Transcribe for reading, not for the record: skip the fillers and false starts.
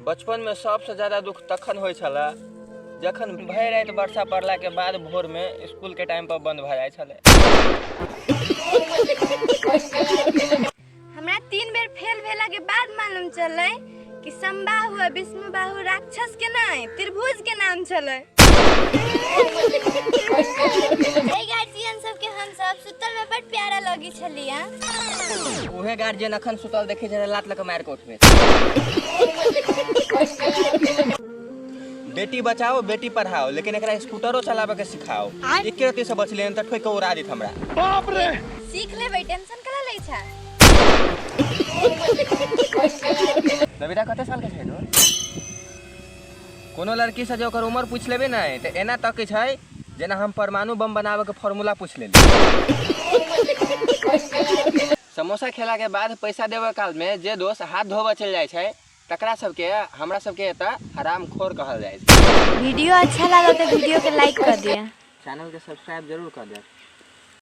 बचपन में सबसे ज्यादा दुख तखन होय छला जखन भरि रात वर्षा पड़ला के बाद भोर में स्कूल के टाइम पर बंद भ जाय छले। हमरा 3 बेर फेल भेला के बाद मालूम चले कि संबाहु और विष्णुबाहु राक्षस के नहीं त्रिभुज के नाम चले। ए गार्जियन सब के हम सब सुतल में बड़ प्यारा लगी छलिया। उहे गार्जियन अखन सुतल देखे जे लात लक मार के उठबे। बेटी बचाओ बेटी पढ़ाओ लेकिन एकरा स्कूटरो चलावे के सिखाओ। एक रति से बचले त ठोक के उड़ा देत हमरा। बाप रे सीख लेबे टेंशन करा लै छा। नवीदा कते साल के छै नो? कोनो लड़की से जो ओकर उम्र पूछ लेबे नै त एना तक छै जेना हम परमाणु बम बनावे के फार्मूला पूछ लेली। समोसा खेला के बाद पैसा देवे काल में जे दोस्त हाथ धोवे चल जाय छै तकरा सबके हमरा सबके एता हरामखोर कहल जाय छै। वीडियो अच्छा लगा तो वीडियो के लाइक कर दिया, चैनल के सब्सक्राइब जरूर कर दिया।